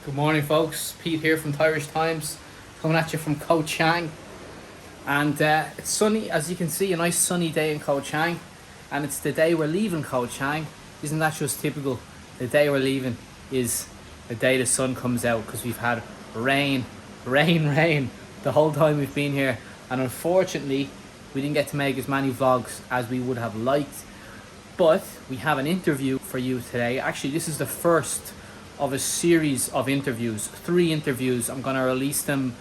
Good morning, folks. Pete here from Thairish Times, coming at you from Koh Chang. And it's sunny, as you can see, a nice sunny day in Koh Chang. And it's the day we're leaving Koh Chang. Isn't that just typical? The day we're leaving is the day the sun comes out, because we've had rain the whole time we've been here. And unfortunately, we didn't get to make as many vlogs as we would have liked. But we have an interview for you today. Actually, this is the first of a series of interviews, 3 interviews. I'm going to release them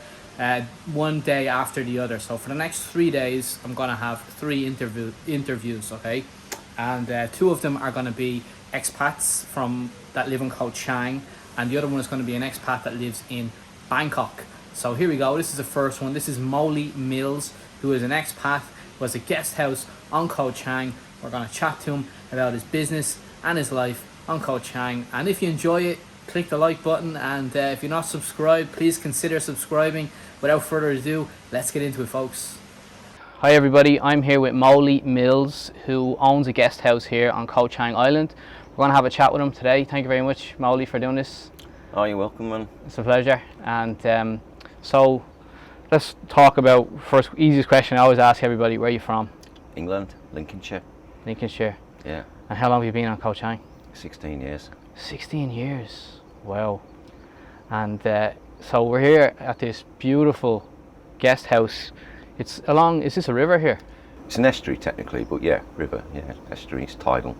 one day after the other. So for the next 3 days, I'm going to have 3 interviews, okay? And 2 of them are going to be expats that live in Koh Chang, and the other one is going to be an expat that lives in Bangkok. So here we go. This is the first one. This is Moley Mills, who is an expat, who has a guest house on Koh Chang. We're going to chat to him about his business and his life on Koh Chang. And if you enjoy it, click the like button, and if you're not subscribed, please consider subscribing. Without further ado, let's get into it, folks. Hi everybody, I'm here with Moley Mills, who owns a guest house here on Koh Chang Island. We're going to have a chat with him today. Thank you very much, Moley, for doing this. Oh, you're welcome, man. It's a pleasure. And so let's talk about, first, easiest question I always ask everybody: where are you from? England, Lincolnshire. Lincolnshire. Yeah. And how long have you been on Koh Chang? 16 years. 16 years. Wow. And so we're here at this beautiful guest house. It's along, is this a river here? It's an estuary technically, but yeah, river, yeah, estuary, it's tidal.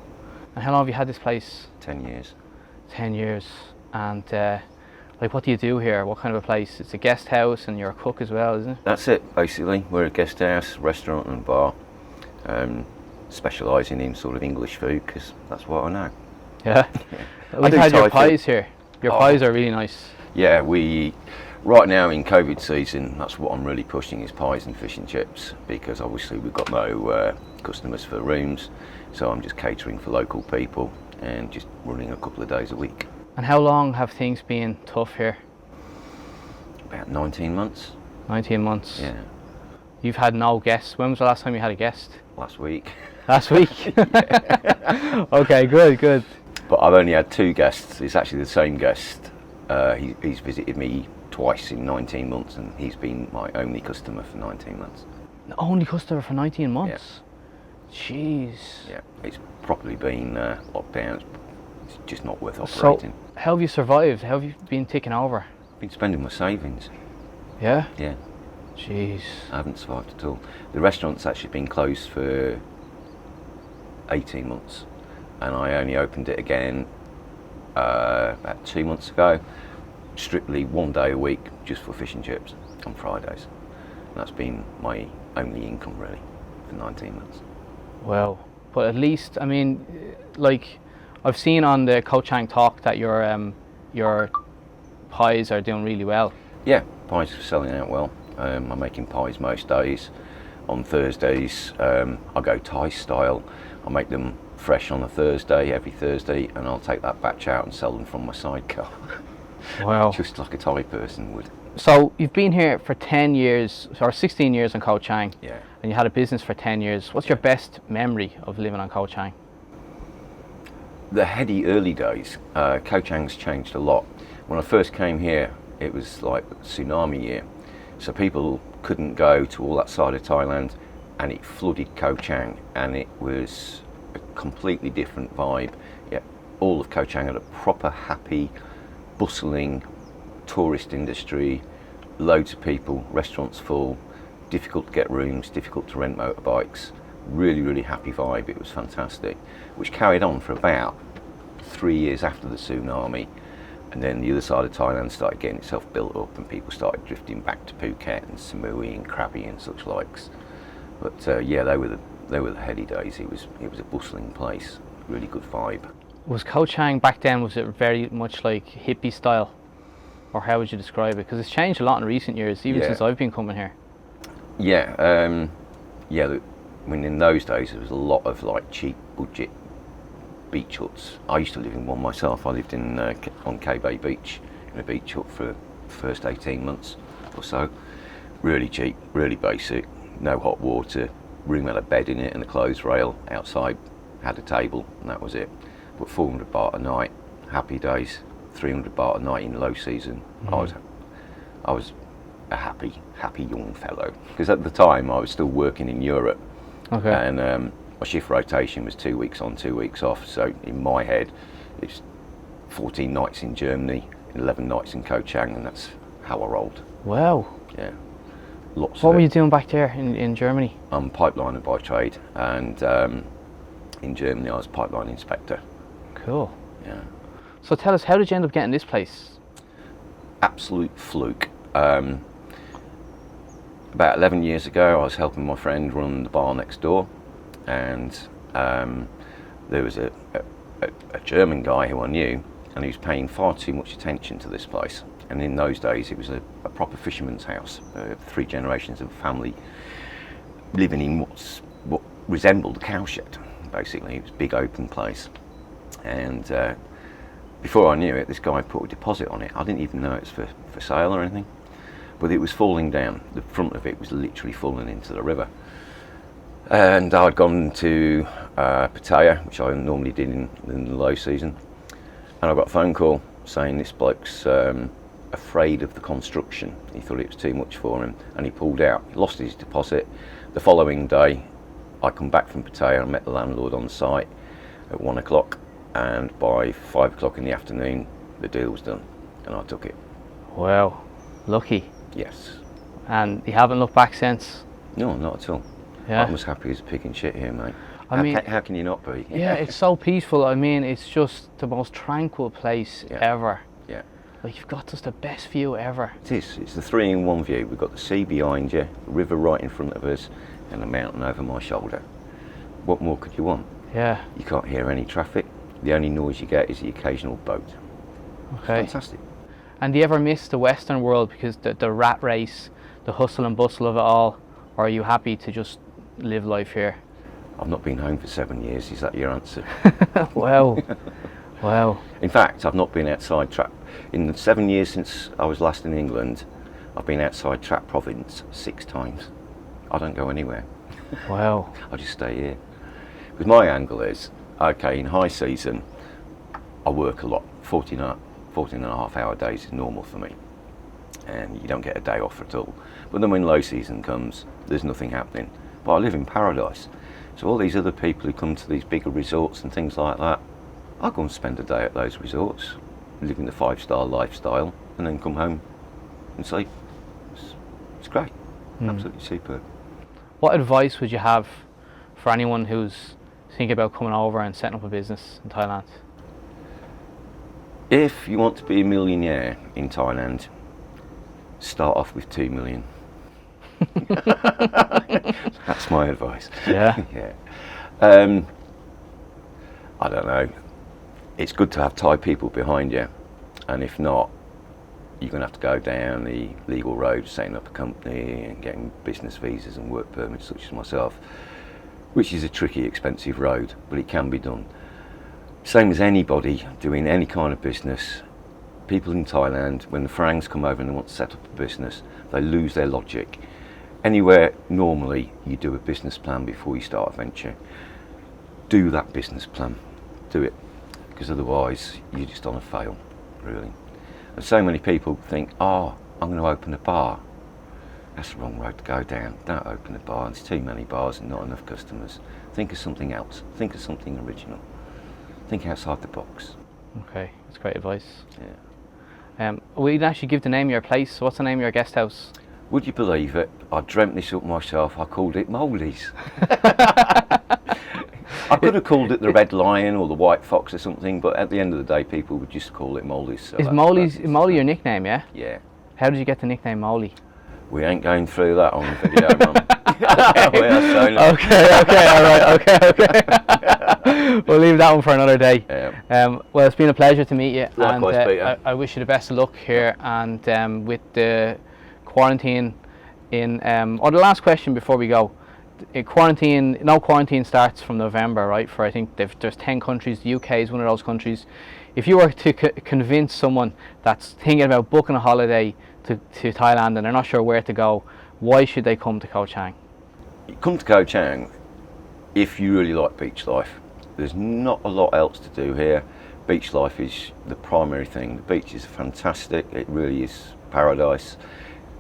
And how long have you had this place? 10 years. 10 years. And like, what do you do here? What kind of a place? It's a guest house, and you're a cook as well, isn't it? That's it, basically. We're a guest house, restaurant and bar, specialising in sort of English food, because that's what I know. Yeah. We've had your pies here. Your pies are really nice. Yeah, right now in COVID season, that's what I'm really pushing, is pies and fish and chips, because obviously we've got no customers for rooms, so I'm just catering for local people and just running a couple of days a week. And how long have things been tough here? About 19 months. 19 months? Yeah. You've had no guests. When was the last time you had a guest? Last week. Last week? Okay, good. But I've only had 2 guests. It's actually the same guest. He's visited me twice in 19 months, and he's been my only customer for 19 months. The only customer for 19 months? Yeah. Jeez. Yeah, it's probably been locked down. It's just not worth operating. So, how have you survived? How have you been taken over? I've been spending my savings. Yeah? Yeah. Jeez. I haven't survived at all. The restaurant's actually been closed for 18 months, and I only opened it again about 2 months ago, strictly 1 day a week just for fish and chips on Fridays. And that's been my only income really for 19 months. Well, but at least, I mean, like, I've seen on the Koh Chang talk that your pies are doing really well. Yeah, pies are selling out well. I'm making pies most days. On Thursdays, I go Thai style. I make them fresh on a Thursday, every Thursday, and I'll take that batch out and sell them from my sidecar. Wow. Just like a Thai person would. So you've been here for 10 years, or 16 years on Koh Chang. Yeah. And you had a business for 10 years. What's your best memory of living on Koh Chang? The heady early days. Koh Chang's changed a lot. When I first came here, it was like tsunami year. So people couldn't go to all that side of Thailand, and it flooded Koh Chang, and it was a completely different vibe. Yeah, all of Koh Chang had a proper happy, bustling tourist industry, loads of people, restaurants full, difficult to get rooms, difficult to rent motorbikes. Really happy vibe. It was fantastic, which carried on for about 3 years after the tsunami. And then the other side of Thailand started getting itself built up, and people started drifting back to Phuket and Samui and Krabi and such likes. But yeah, they were the heady days. It was a bustling place, really good vibe. Was Koh Chang back then, was it very much like hippie style, or how would you describe it? Because it's changed a lot in recent years, even since I've been coming here. Yeah, I mean, in those days there was a lot of like cheap budget beach huts. I used to live in one myself. I lived on K Bay Beach in a beach hut for the first 18 months or so. Really cheap, really basic, no hot water, room had a bed in it and a clothes rail, outside had a table, and that was it. But 400 baht a night, happy days. 300 baht a night in low season. I was a happy young fellow, because at the time I was still working in Europe. Okay. And my shift rotation was 2 weeks on, 2 weeks off. So in my head, it's 14 nights in Germany, 11 nights in Koh Chang, and that's how I rolled. Wow. Yeah. Lots What of were it. you doing back there in Germany? I'm pipeliner by trade, and in Germany I was pipeline inspector. Cool. Yeah. So tell us, how did you end up getting this place? Absolute fluke. About 11 years ago, I was helping my friend run the bar next door, and there was a German guy who I knew, and he was paying far too much attention to this place. And in those days, it was a proper fisherman's house. 3 generations of family living in what resembled a cowshed, basically. It was a big open place. And before I knew it, this guy put a deposit on it. I didn't even know it was for sale or anything. But it was falling down. The front of it was literally falling into the river. And I'd gone to Pattaya, which I normally did in the low season. And I got a phone call saying this bloke's afraid of the construction. He thought it was too much for him, and he pulled out. He lost his deposit. The following day, I come back from Pattaya and met the landlord on the site at 1 o'clock. And by 5 o'clock in the afternoon, the deal was done, and I took it. Wow. Lucky. Yes. And you haven't looked back since? No, not at all. Yeah. I'm as happy as a pig in shit here, mate. How can you not be? Yeah, it's so peaceful. I mean, it's just the most tranquil place ever. Yeah. Like, you've got just the best view ever. It is. It's the 3-in-1 view. We've got the sea behind you, the river right in front of us, and the mountain over my shoulder. What more could you want? Yeah. You can't hear any traffic. The only noise you get is the occasional boat. Okay. Fantastic. And do you ever miss the Western world because the rat race, the hustle and bustle of it all, or are you happy to just live life here? I've not been home for 7 years. Is that your answer? Wow. Wow. In fact, I've not been outside Trap. In the 7 years since I was last in England, I've been outside Trap Province 6 times. I don't go anywhere. Wow. I just stay here. Because my angle is, okay, in high season, I work a lot. 14 and a half hour days is normal for me. And you don't get a day off at all. But then when low season comes, there's nothing happening. But I live in paradise. So all these other people who come to these bigger resorts and things like that, I go and spend a day at those resorts, living the 5-star lifestyle, and then come home and sleep. It's great. Absolutely superb. What advice would you have for anyone who's thinking about coming over and setting up a business in Thailand? If you want to be a millionaire in Thailand, start off with 2 million. That's my advice. Yeah. Yeah. I don't know. It's good to have Thai people behind you, and if not, you're going to have to go down the legal road, setting up a company and getting business visas and work permits, such as myself, which is a tricky, expensive road, but it can be done. Same as anybody doing any kind of business. People in Thailand, when the Farangs come over and they want to set up a business, they lose their logic. Anywhere, normally, you do a business plan before you start a venture. Do that business plan. Do it. Because otherwise, you're just on a fail, really. And so many people think, I'm going to open a bar. That's the wrong road to go down. Don't open a bar. There's too many bars and not enough customers. Think of something else. Think of something original. Think outside the box. Okay, that's great advice. Yeah. We didn't actually give the name of your place. What's the name of your guest house? Would you believe it? I dreamt this up myself. I called it Moley's. I could have called it the Red Lion or the White Fox or something, but at the end of the day, people would just call it Moley's. So Is Moley your nickname, yeah? Yeah. How did you get the nickname Moley? We ain't going through that on the video, Mum. Okay, alright, okay. We'll leave that one for another day. Yeah. Well, it's been a pleasure to meet you. Likewise, and Peter. I wish you the best of luck here, and with the quarantine or the last question before we go. Quarantine starts from November, right? For I think there's 10 countries. The UK is one of those countries. If you were to convince someone that's thinking about booking a holiday to Thailand and they're not sure where to go, why should they come to Koh Chang? Come to Koh Chang if you really like beach life. There's not a lot else to do here. beach life is the primary thing. The beach is fantastic. It really is paradise.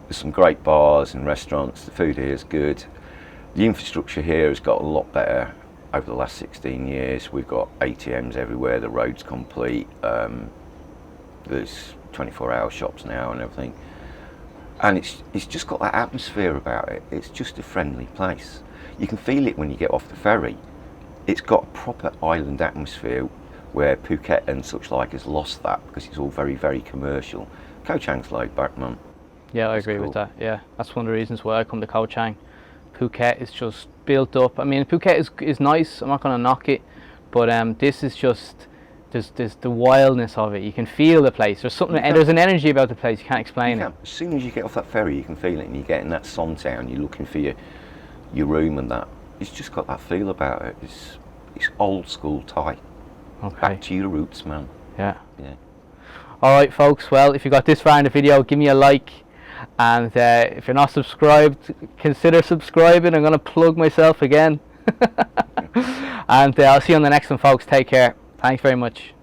There's some great bars and restaurants. The food here is good. The infrastructure here has got a lot better over the last 16 years. We've got ATMs everywhere. The road's complete. There's 24-hour shops now and everything. And it's just got that atmosphere about it. It's just a friendly place. You can feel it when you get off the ferry. It's got a proper island atmosphere, where Phuket and such like has lost that because it's all very, very commercial. Koh Chang's laid back, man. Yeah, I agree with that. Yeah, that's one of the reasons why I come to Koh Chang. Phuket is just built up. I mean, Phuket is nice. I'm not going to knock it, but this is just there's the wildness of it. You can feel the place. There's something. And there's an energy about the place. You can't explain it. As soon as you get off that ferry, you can feel it, and you get in that sun town. You're looking for your room and that. It's just got that feel about it. It's old school Thai. Okay. Back to your roots, man. Yeah. Yeah. Alright folks, well, if you got this far in the video, give me a like, and if you're not subscribed, consider subscribing. I'm going to plug myself again. And I'll see you on the next one, folks. Take care. Thanks very much.